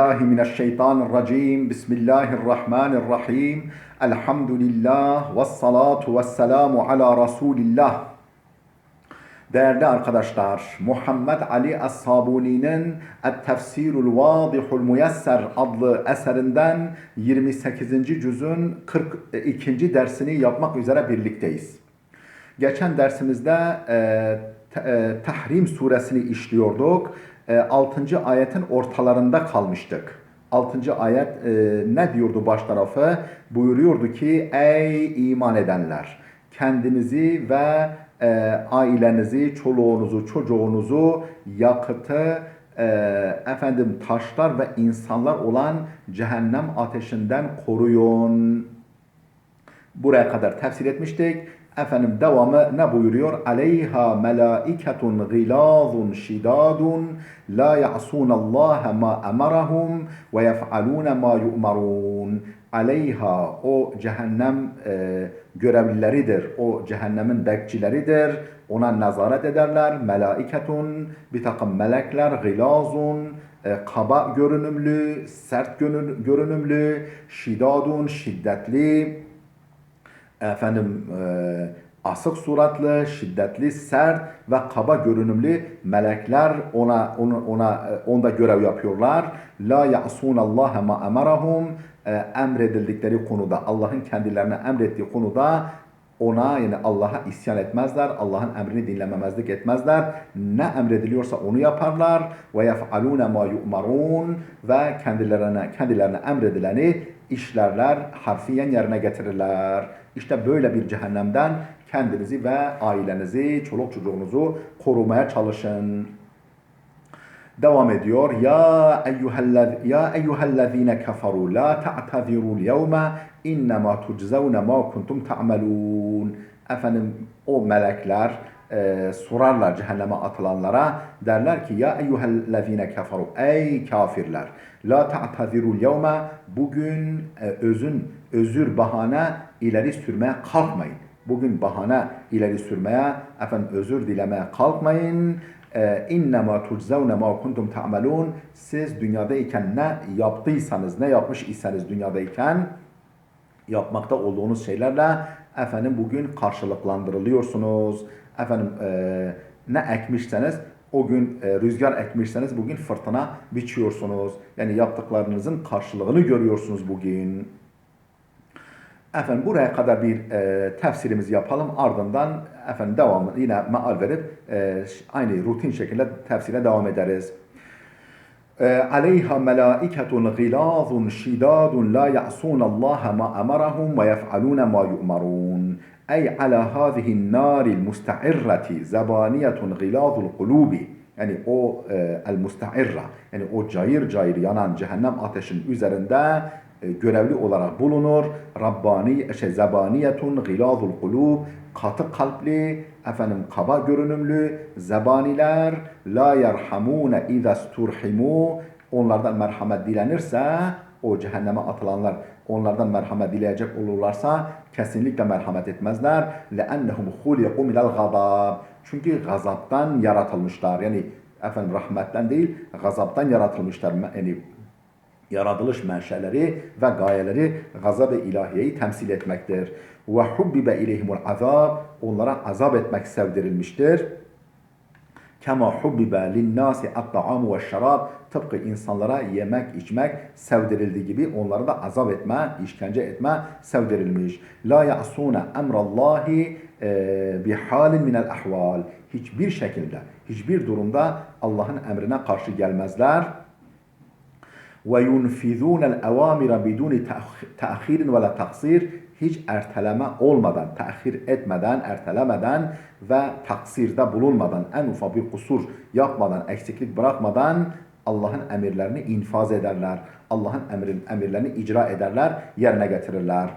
Mineşşeytanirracim. Bismillahirrahmanirrahim. Elhamdülillah ve salatu ve selamu ala Resulillah. Değerli arkadaşlar, Muhammed Ali Es-Sabuni'nin Et-Tefsirul Vadihul Muyesser adlı eserinden 28. cüzün 42. dersini yapmak üzere birlikteyiz. Geçen dersimizde Tahrim suresini işliyorduk. 6. ayetin ortalarında kalmıştık. 6. ayet ne diyordu baş tarafı? Buyuruyordu ki ey iman edenler, kendinizi ve ailenizi, çoluğunuzu, çocuğunuzu yakıtı, taşlar ve insanlar olan cehennem ateşinden koruyun. Buraya kadar tefsir etmiştik. Devamı ne buyuruyor? Aleyha melaiketun gilazun şidadun la ya'sunallaha ma emarahum ve yef'alun ma yu'marun. Aleyha, o cehennem görevlileridir. O cehennemin bekçileridir. Ona nezaret ederler. Melaiketun, bir takım melekler, gilazun, kaba görünümlü, sert görünümlü, şidadun, şiddetli, asık suratlı, şiddetli, sert ve kaba görünümlü melekler onda görev yapıyorlar. La ya'sunallaha ma emarahum, emredildikleri konuda, Allah'ın kendilerine emrettiği konuda ona, yani Allah'a isyan etmezler. Allah'ın emrini dinlememezlik etmezler. Ne emrediliyorsa onu yaparlar. Ve yef'alûne mâ yu'marûn, ve kendilerine emredileni işlerler, harfiyen yerine getirirler. İşte böyle bir cehennemden kendinizi ve ailenizi, çoluk çocuğunuzu korumaya çalışın. Devam ediyor. Ya eyyühellezine keferu la ta'tazirul yevme innema tuczevne ma kuntum ta'melun. O melekler sorarlar cehenneme atılanlara, derler ki ya eyyühellezine keferu, ey kafirler, la ta'tazirul yevme, bugün özür bahane ileri sürmeye kalkmayın. Bugün bahane ileri sürmeye, özür dilemeye kalkmayın. İnnemâ tuczevne mâ kuntum ta'melûn. Siz dünyadayken ne yaptıysanız, ne yapmış iseniz dünyadayken yapmakta olduğunuz şeylerle bugün karşılıklandırılıyorsunuz. Ne ekmişseniz, o gün rüzgar ekmişseniz bugün fırtına biçiyorsunuz. Yani yaptıklarınızın karşılığını görüyorsunuz bugün. Buraya kadar bir tefsirimizi yapalım. Ardından devamını yine meal verip aynı rutin şekilde tefsire devam ederiz. Aleyha melaiketun gilazun şidadun la ya'sunallaha ma emarahum ve yef'alun ma yu'marun. Ey ala hâzihin nâril musta'irrati zabaniyetun gilazul kulubi. Yani o el-musta'irra, yani o cayır cayır yanan cehennem ateşinin üzerinde görevli olarak bulunur. Zabaniyetun gilazul kulub, katı kalpli, kaba görünümlü zebaniler, la yerhamune izasturhimu, onlardan merhamet dilenirse, o cehenneme atılanlar onlardan merhamet dileyecek olurlarsa kesinlikle merhamet etmezler. لَأَنَّهُمْ خُلِقُوا مِنَ الْغَضَابِ, çünkü gazaptan yaratılmışlar. Yani rahmetten değil, gazaptan yaratılmışlar. Yani yaratılış menşeleri ve gayeleri gazab-ı ilahiyeyi temsil etmektir. Ve hubbibe ileyhimul azab, onlara azap etmek sevdirilmiştir. Kema hubbibe linnâsi at-ta'amu ve şarab, tıpkı insanlara yemek içmek sevdirildiği gibi onlara da azap etme, işkence etme sevdirilmiş. La ya'sûne emrallahi bihalin minel ahval, hiçbir şekilde, hiçbir durumda Allah'ın emrine karşı gelmezler. وَيُنْفِذُونَ الْاَوَامِرَ بِدُونِ تَأْخِيرٍ وَلَا تَقْصِيرٍ, hiç erteleme olmadan, tehir etmeden, ertelemeden ve taksirde bulunmadan, en ufak bir kusur yapmadan, eksiklik bırakmadan Allah'ın emirlerini infaz ederler. Allah'ın emirlerini icra ederler, yerine getirirler.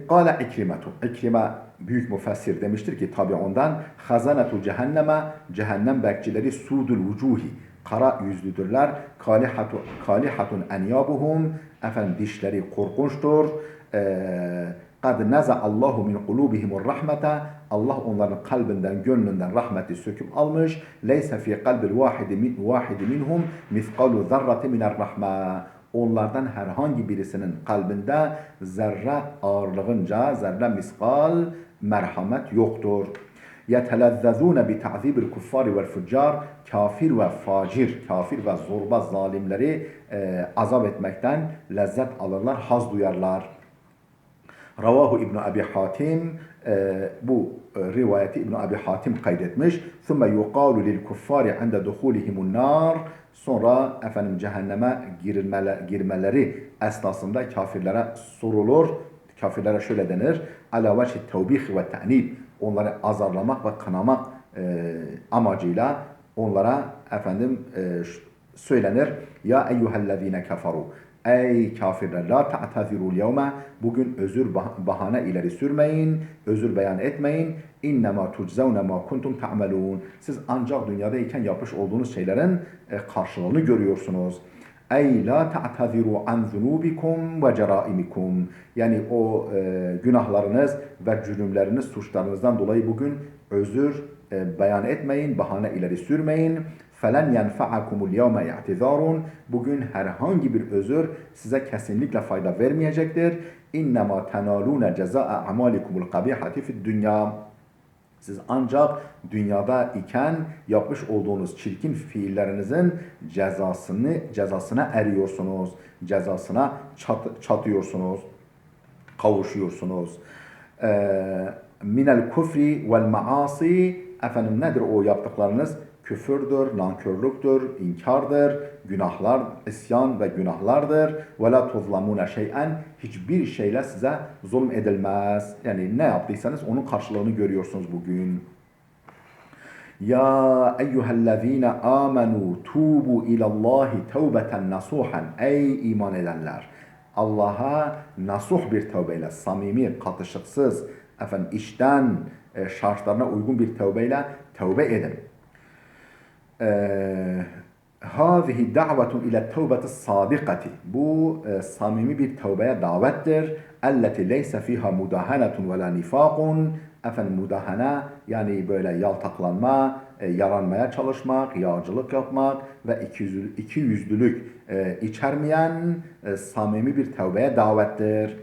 Kâle İkrimetu. İkrime büyük müfessir demiştir ki tabi ondan, hazanetu cehenneme, cehennem bekçileri sudul vucuhi, kara yüzlüdürler. Kalihatun enyabuhum, dişleri korkunçtur. قَدْ نَزَعَ اللّٰهُ مِنْ قُلُوبِهِمُ الرَّحْمَةَ Allah onların kalbinden, gönlünden rahmeti söküp almış. لَيْسَ فِي قَلْبِ الْوَاحِدِ مِنْهُمْ مِثْقَالُ ذَرَّةٍ مِنَ الرَّحْمَةِ Onlardan herhangi birisinin kalbinde zerre ağırlığınca, zerre miskal merhamet yoktur. يَتَلَذَّذُونَ بِتَعْذِيبِ الْكُفَّارِ وَالْفُجَّارِ Kafir ve facir, kafir ve zorba zalimleri azap etmekten lezzet alırlar, haz duyarlar. Ravahu İbn Abi Hatim bu rivayeti İbn Abi Hatim kaydetmiş. ثُمَّ يُقَالُ لِلْكُفَّارِ عَنْدَ دُخُولِهِمُ النَّارِ Sonra cehenneme girmeleri esnasında kafirlere sorulur. Kafirlere şöyle denir. عَلَى وَجْهِ التَّوْبِيخِ وَالتَّعْنِيبِ Onları azarlamak ve kınamak amacıyla onlara söylenir. Ya eyyühellezine keferu Ey kafirler la ta'tazirul yevme bugün özür bahane ileri sürmeyin, özür beyan etmeyin. İnnemâ tuczevne mâ kuntum ta'melûn Siz ancak dünyadayken yapmış olduğunuz şeylerin karşılığını görüyorsunuz. Ey la ta'taziru an zunubikum ve ceraimikum Yani o günahlarınız ve cürümleriniz, suçlarınızdan dolayı bugün özür beyan etmeyin, bahane ileri sürmeyin. فَلَنْ يَنْفَعَكُمُ الْيَوْمَ اِعْتِذَارٌ Bugün herhangi bir özür size kesinlikle fayda vermeyecektir. اِنَّمَا تَنَالُونَ جَزَاءَ عَمَالِكُمُ الْقَبِيحَةِ فِي الدُّنْيَا Siz ancak dünyada iken yapmış olduğunuz çirkin fiillerinizin cezasına eriyorsunuz. Cezasına çatıyorsunuz, kavuşuyorsunuz. Minel kufri vel maasi nedir o yaptıklarınız? Küfürdür, nankörlüktür, inkardır, günahlar, isyan ve günahlardır. Ve la tuzlamune şey'en hiçbir şeyle size zulm edilmez. Yani ne yaptıysanız onun karşılığını görüyorsunuz bugün. Ya eyyühellezine amenu tubu ilallahi tevbeten nasuhan Ey iman edenler! Allah'a nasuh bir tövbeyle, samimi, katışıksız, işten şartlarına uygun bir tövbeyle tövbe edin. Hâzihi da'vetun ile tevbeti sadikati Bu samimi bir tövbeye davettir. Elleti leyse fiha mudahanetun ve la nifakun mudahana yani böyle yaltaklanma, yaranmaya çalışmak, yağcılık yapmak ve ikiyüzlülük içermeyen samimi bir tövbeye davettir.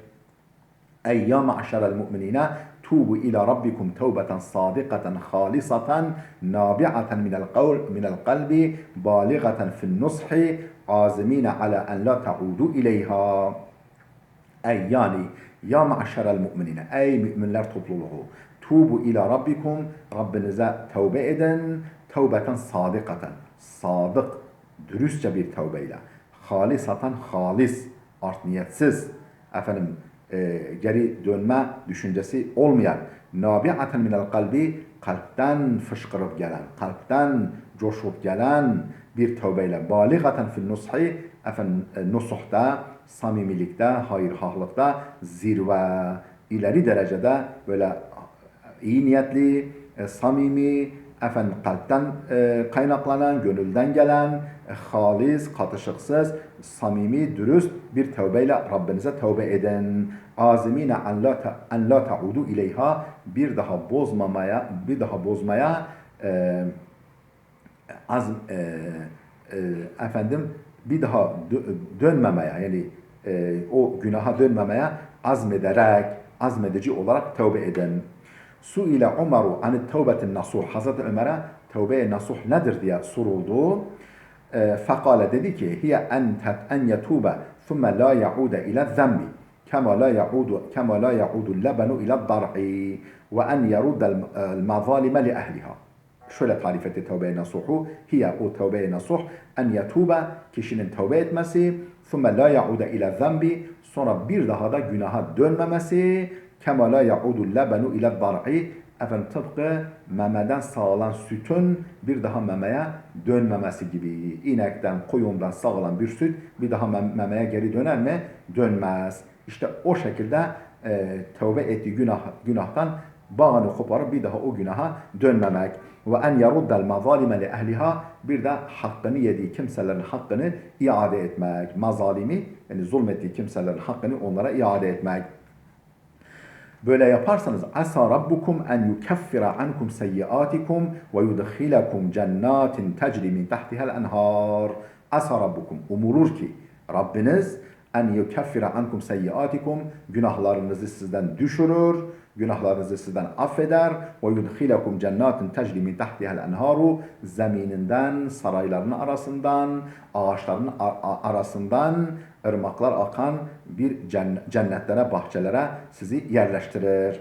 Ey ya ma'şerel mu'minine tubu ila rabbikum tevbeten sadikaten halisaten nabi'aten minel kalbi baligaten fin nushi azimine ala en la ta'udu ileyha Ey yani ya ma'şerel mu'minine ey müminler topluluğu tubu ila rabbikum Rabbinize tevbe edin tevbeten sadikaten sadık dürüstçe bir tevbeyle halisaten halis art niyetsiz geri dönme düşüncesi olmayan nabi'aten minel kalbi kalpten fışkırıp gelen kalpten coşup gelen bir tövbeyle baligaten fil nushi nusuhta samimilikte hayırhahlıkta zirve ileri derecede böyle iyi niyetli samimi kalpten kaynaklanan, gönülden gelen, halis, katışıksız, samimi, dürüst bir tövbeyle Rabbinize tövbe edin. Azimine en la ta'udu ileyha bir daha bozmaya bir daha dönmemeye yani o günaha dönmemeye azmedici olarak tövbe edin. Su'ile Umaru anit tevbetin nasuh. Hazreti Ömer'e tevbe-i nasuh nedir diye soruldu. Fekale dedi ki hiye en yetube thumme la yaude ile zembi kema la yaudu lebenu ile dar'i ve en yeruddel mazalime li ehliha. Şöyle tarif etti tevbe-i nasuhu. Hiye o tevbe-i nasuh en yetube kişinin tevbe etmesi thumme la yaude ile zembi sonra bir daha da günaha dönmemesi kema la yaudu lebenu ile dar'i tıpkı memeden sağılan sütün bir daha memeye dönmemesi gibi. İnekten, koyundan sağılan bir süt bir daha memeye geri döner mi? Dönmez. İşte o şekilde tövbe ettiği günahtan bağını koparıp bir daha o günaha dönmemek. Ve en yeruddel mazalime li ehliha bir de hakkını yediği kimselerin hakkını iade etmek. Mazalimi yani zulmettiği kimselerin hakkını onlara iade etmek. Böyle yaparsanız asa rabbukum en yukeffira ankum seyyiatikum ve yudkhilakum cennatin tecri min tahtiha'l enhar. Asa rabbukum, umulur ki Rabbiniz en yukeffira ankum seyyiatikum, günahlarınızı sizden düşürür, günahlarınızı sizden affeder. Ve yudkhilakum cennatin tecri min tahtiha'l enharu, zemininden, sarayların arasından, ağaçların arasından ırmaklar akan bir cennetlere, bahçelere sizi yerleştirir.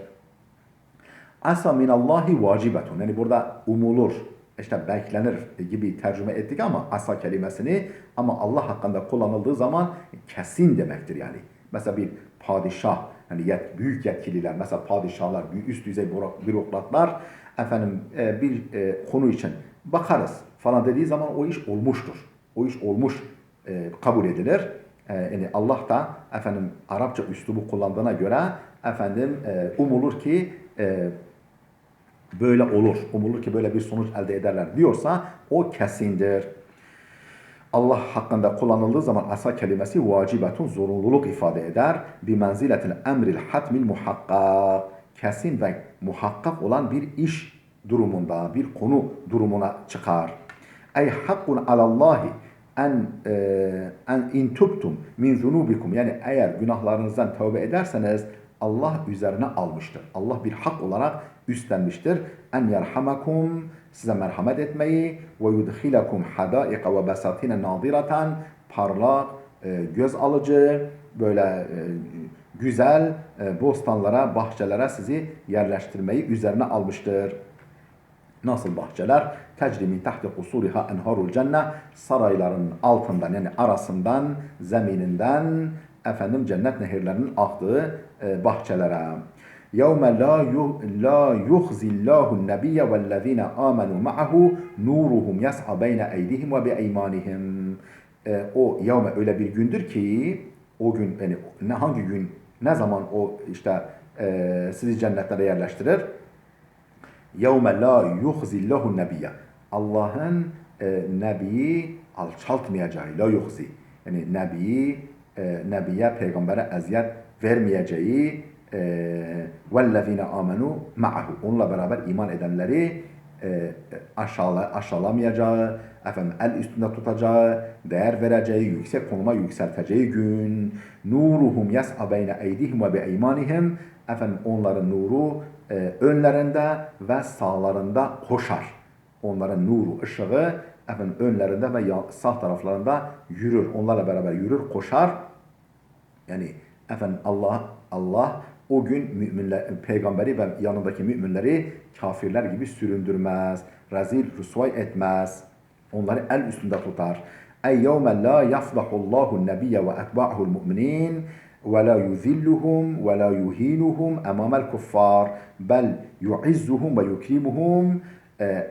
Asa minallahi vacibetun. Yani burada umulur, işte beklenir gibi tercüme ettik ama asa kelimesini, ama Allah hakkında kullanıldığı zaman kesin demektir yani. Mesela bir padişah, yani büyük yetkililer, mesela padişahlar, üst düzey bürokratlar, efendim bir konu için bakarız falan dediği zaman o iş olmuştur. O iş olmuş kabul edilir. Yani Allah da efendim Arapça üslubu kullandığına göre efendim umulur ki böyle olur. Umulur ki böyle bir sonuç elde ederler diyorsa o kesindir. Allah hakkında kullanıldığı zaman asa kelimesi vacibetun, zorunluluk ifade eder. Bi menziletil emril hatmil muhakkak. Kesin ve muhakkak olan bir iş durumunda, bir konu durumuna çıkar. Ey hakkun alallahi en in tubtum min zunubikum, yani eğer günahlarınızdan tövbe ederseniz Allah üzerine almıştır. Allah bir hak olarak üstlenmiştir. En yerhamakum, size merhamet etmeyi, ve yudkhilakum hadaika ve besatine nadiratan, parlak, göz alıcı, böyle güzel bostanlara, bahçelere sizi yerleştirmeyi üzerine almıştır. Nasıl bahçeler? Tecri min tahti kusuriha enharul cennet, sarayların altından, yani arasından, zemininden efendim cennet nehirlerinin aktığı bahçelere. يَوْمَ لَا يُخْزِ اللّٰهُ النَّبِيَّ وَالَّذ۪ينَ آمَنُوا مَعَهُ نُورُهُمْ يَسْعَ بَيْنَ اَيْدِهِمْ وَبِاَيْمَانِهِمْ. O yevme öyle bir gündür ki, o gün, yani hangi gün, ne zaman o işte sizi cennetlere yerleştirir? يَوْمَ لَا يُخْزِ اللّٰهُ النَّبِيَّ. Allah'ın Nebiyi alçaltmayacağı, la yuhzi. Yani Nebiye, peygambere eziyet vermeyeceği, وَالَّذ۪ينَ آمَنُوا مَعَهُ. Onunla beraber iman edenleri aşağılamayacağı, efendim el üstünde tutacağı, değer vereceği, yüksek konuma yükselteceği gün. Nuruhum yes'a beyne eydihim ve beeymanihim. Efendim onların nuru önlerinde ve sağlarında koşar. Onların nuru, ışığı efendim önlerinde ve sağ taraflarında yürür. Onlarla beraber yürür, koşar. Yani efendim Allah o gün müminler, peygamberi ve yanındaki müminleri kafirler gibi süründürmez, rezil, rüsvay etmez. Onları el üstünde tutar. Ey yevme la yafdahullahu nebiyye ve etba'hul mu'minin ve la yuzilluhum ve la yuhinuhum emamel kuffar bel yu'izzuhum ve yukrimuhum.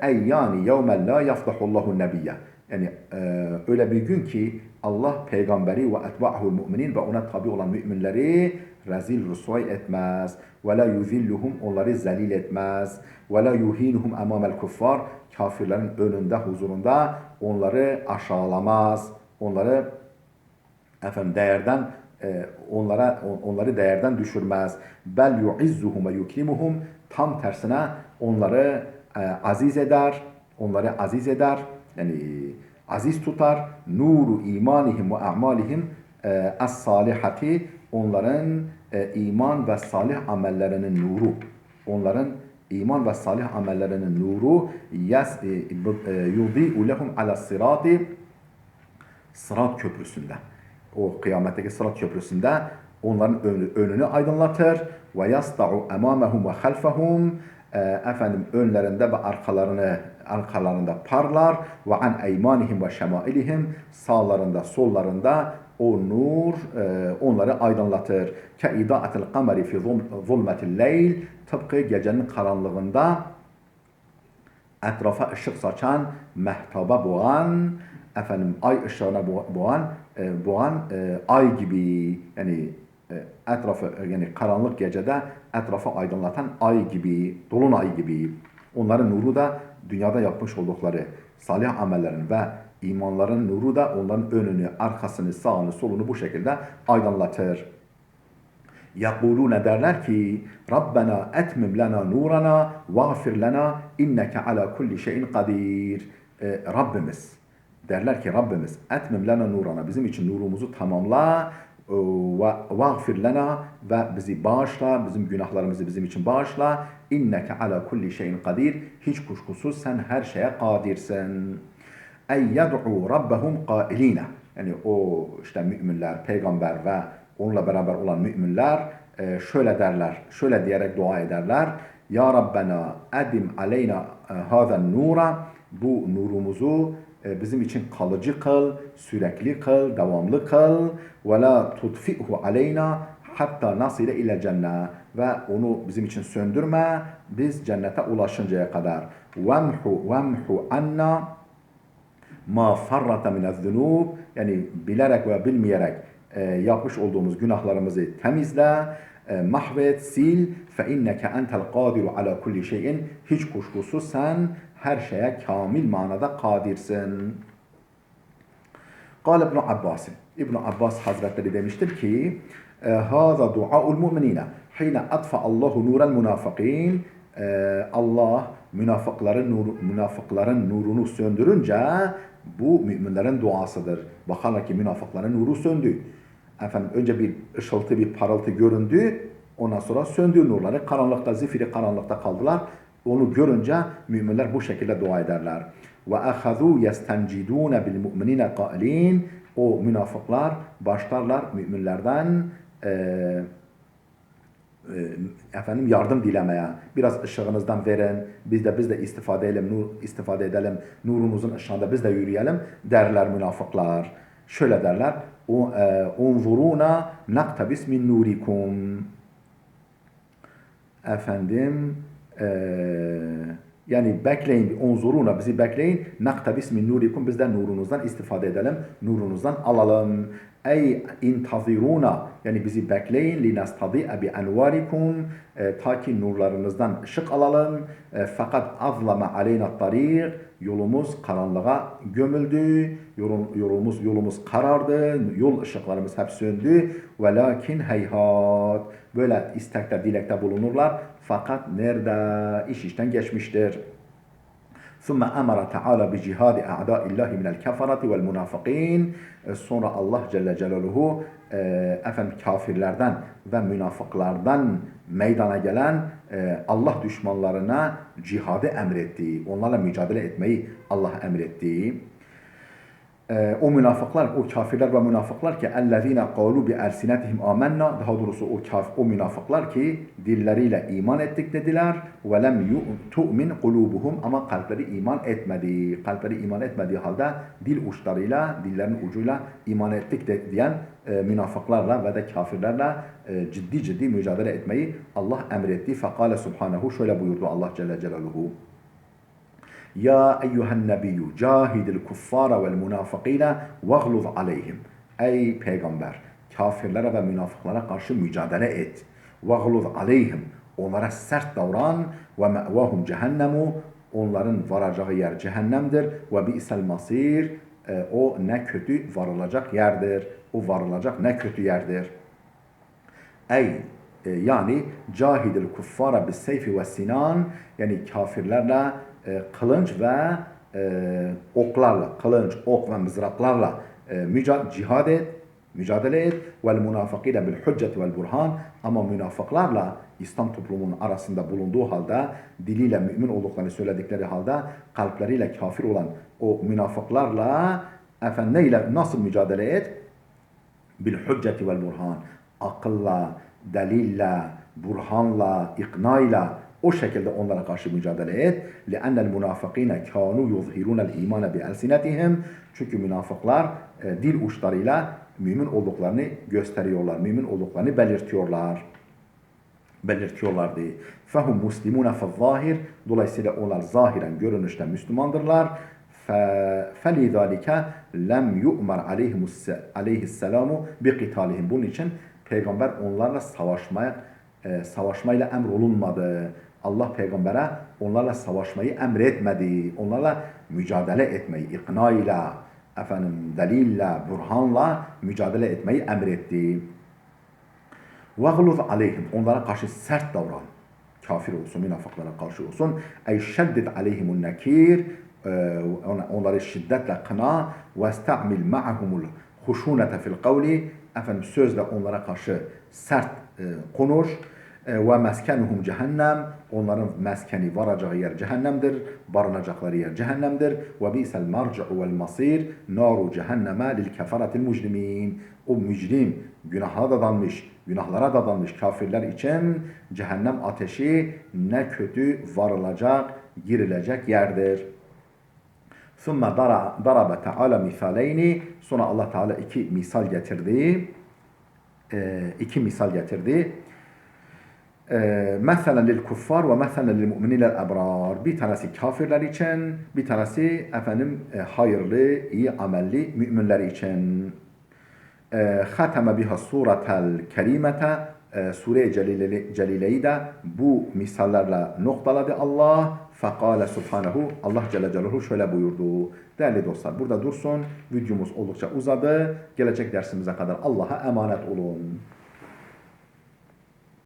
Ey yani yevme la yafdahullahu nebiyye. Yani öyle bir gün ki Allah peygamberi ve etba'hul mu'minin ve ona tabi olan müminleri rezil, rüsvay etmez. Ve la yuzilluhum, onları zelil etmez. Ve la yuhinuhum emamel kuffar, kafirlerin önünde, huzurunda onları aşağılamaz. Onları efendim onları değerden düşürmez. Bel yu'izzuhum ve yukrimuhum, tam tersine onları aziz eder. Onları aziz eder. Yani aziz tutar. Nuru imanihim ve a'malihim as-salihati, onların iman ve salih amellerinin nuru. Onların iman ve salih amellerinin nuru yudi'u lehum ala sirati, sırat köprüsünde. O kıyametteki sırat köprüsünde onların önünü aydınlatır. Ve yasta'u emamehum ve halfehum, efendim önlerinde ve arkalarında parlar. Ve an eymanihim ve şemailihim, sağlarında, sollarında o nur onları aydınlatır. Ke ida'atil kameri fi zulmetil leyl, tıpkı gecenin karanlığında etrafa ışık saçan, mehtaba boğan, efendim ay ışığına boğan ay gibi, yani etrafı, yani karanlık gecede etrafı aydınlatan ay gibi, dolunay gibi. Onların nuru da dünyada yapmış oldukları salih amellerin ve imanların nuru da onların önünü, arkasını, sağını, solunu bu şekilde aydınlatır. يَقُولُونَ derler ki Rabbena etmim lana nurana vagfir lana inneke ala kulli şeyin kadir. Rabbimiz derler ki Rabbimiz etmim lana nurana bizim için nurumuzu tamamla ve vagfir lana ve bizi bağışla, bizim günahlarımızı bizim için bağışla. İnneke ala kulli şeyin kadir. Hiç kuşkusuz sen her şeye kadirsin. Ey yed'u rabbahum qailina. Yani o işte müminler, peygamber ve onunla beraber olan müminler şöyle derler, şöyle diyerek dua ederler. Ya Rabbena edim aleyna hazen nura. Bu nurumuzu bizim için kalıcı kıl, sürekli kıl, devamlı kıl. Ve la tutfi'hu aleyna hatta nasile ile cennet. Ve onu bizim için söndürme, biz cennete ulaşıncaya kadar. Vemhu anna ma farrata minez-zunub. Yani bilerek ve bilmeyerek yapmış olduğumuz günahlarımızı temizle, mahvet, sil. Fe inneke entel kadiru ala kulli şeyin. Hiç kuşkusuz sen her şeye kamil manada kadirsin. Kâle İbn Abbas. İbn Abbas Hazretleri demiştir ki: "Hâzâ duâul mu'minîne hîne atfa Allahu nurel münafıkîn." Allah münafıkların nurunu söndürünce bu müminlerin duasıdır. Bakarlar ki münafıkların nuru söndü. Efendim önce bir ışıltı, bir parıltı göründü. Ondan sonra söndü nurları. Karanlıkta, zifiri karanlıkta kaldılar. Onu görünce müminler bu şekilde dua ederler. Ve ahazû yestencidûne bil mu'minîne qailîn. O münafıklar başlarlar müminlerden efendim yardım dilemeye. Biraz ışığınızdan verin. Biz de istifade edelim. Nurunuzun ışığında biz de yürüyelim derler münafıklar. Şöyle derler. Unzuruna naktabis min nurikum. Efendim yani bekleyin, unzuruna bizi bekleyin. Naktabis min nurikum, biz de nurunuzdan istifade edelim. Nurunuzdan alalım. Ey intaziruna, yani bizi bekleyin. Linastadi'e bi envarikum, ta ki nurlarınızdan ışık alalım. Fakat azlama aleyna tarik, yolumuz karanlığa gömüldü. Yolumuz karardı. Yol ışıklarımız hep söndü. Velakin heyhat, böyle istekte, dilekte bulunurlar. Fakat nerede? İş işten geçmiştir. ثُمَّ أَمَرَ تَعَالَى بِجِهَادِ أَعْدَاءِ اللّٰهِ مِنَ الْكَفَرَةِ وَالْمُنَافِقِينَ. Sonra Allah Celle Celaluhu efendim kafirlerden ve münafıklardan meydana gelen Allah düşmanlarına cihadı emretti. Onlarla mücadele etmeyi Allah emretti. O münafıklar, o kafirler ve münafıklar ki اَلَّذ۪ينَ قَالُوا بِأَلْسِنَتِهِمْ آمَنَّا. Daha doğrusu o münafıklar ki dilleriyle iman ettik dediler. وَلَمْ تُؤْمِنْ قُلُوبُهُمْ. Ama kalpleri iman etmedi. Kalpleri iman etmediği halde dil uçlarıyla, dillerinin ucuyla iman ettik diyen münafıklarla ve de kafirlerle ciddi mücadele etmeyi Allah emretti. فَقَالَ Subhanehu, şöyle buyurdu Allah Celle Celaluhu. Ya eyyühen nebiyyü cahidil kuffara vel münafıkîne vaghluz aleyhim. Ey peygamber, kafirlere ve münafıklara karşı mücadele et. Vaghluz aleyhim. Onlara sert davran. Ve me'vahum cehennemu. Onların varacağı yer cehennemdir. Ve bi'sel masir. O ne kötü varılacak yerdir. O varılacak ne kötü yerdir. Ey yani cahidil kuffara bis seyfi ve sinan. Yani kafirlerle kılınç ve oklarla, kılınç, ok ve mızraklarla mücadele et. Vel münafıkîne bil hücceti vel burhan. Ama münafıklarla İslam toplumunun arasında bulunduğu halde, diliyle mümin olduklarını söyledikleri halde, kalpleriyle kafir olan o münafıklarla neyle, nasıl mücadele et? Bil hücceti vel burhan. Akılla, delille, burhanla, iknayla, o şekilde onlara karşı mücadele et. لِأَنَّ الْمُنَافِقِينَ كَانُوا يُظْهِرُونَ الْا۪يمَانَ بِأَلْسِنَتِهِمْ. Çünkü münafıklar dil uçlarıyla mümin olduklarını gösteriyorlar. Mümin olduklarını belirtiyorlardı. فَهُمْ مُسْلِمُونَ فَالظَّاهِرِ. Dolayısıyla onlar zahiren, görünüşte Müslümandırlar. فَلِذَٰلِكَ لَمْ يُؤْمَرْ عَلَيْهِ السَّلَامُ بِقِتَالِهِمْ. Bunun için Peygamber onlarla savaşmayla emrolunmadı. Allah peygambere onlarla savaşmayı emretmedi. Onlarla mücadele etmeyi, iknayla, delille, burhanla mücadele etmeyi emretti. وَغْلُظْ عَلَيْهِمْ Onlara karşı sert davran. Kafir olsun, münafıklara karşı olsun. Ey şeddid aleyhimun nekir. Onları şiddetle kına. وَاسْتَعْمِلْ مَعَهُمُ الْخُشُونَةَ fil kavli. Efendim sözle onlara karşı sert konuş. Ve meskenuhum cehennem. Onların meskeni varacağı yer cehennemdir. Barınacakları yer cehennemdir. Ve bi'sel marci'u vel masir. Naru cehenneme lil kefaretil mücrimin. O mücrim, günahlara dadanmış kafirler için cehennem ateşi ne kötü varılacak, girilecek yerdir. ثُمَّ ضَرَبَ تَعَالَ مِثَالَيْنِ Sonra Allah Teala iki misal getirdi. Mesela lil kuffar ve mesela lil mu'minil ebrar. Bir tanesi kafirler için, bir tanesi hayırlı, iyi amelli müminler için. Hateme biha suretel kerimete Sure-i Celile'yi de bu misallerle noktaladı Allah. Fekale subhanehu Allah Celle Celaluhu şöyle buyurdu. Değerli dostlar burada dursun. Videomuz oldukça uzadı. Gelecek dersimize kadar Allah'a emanet olun.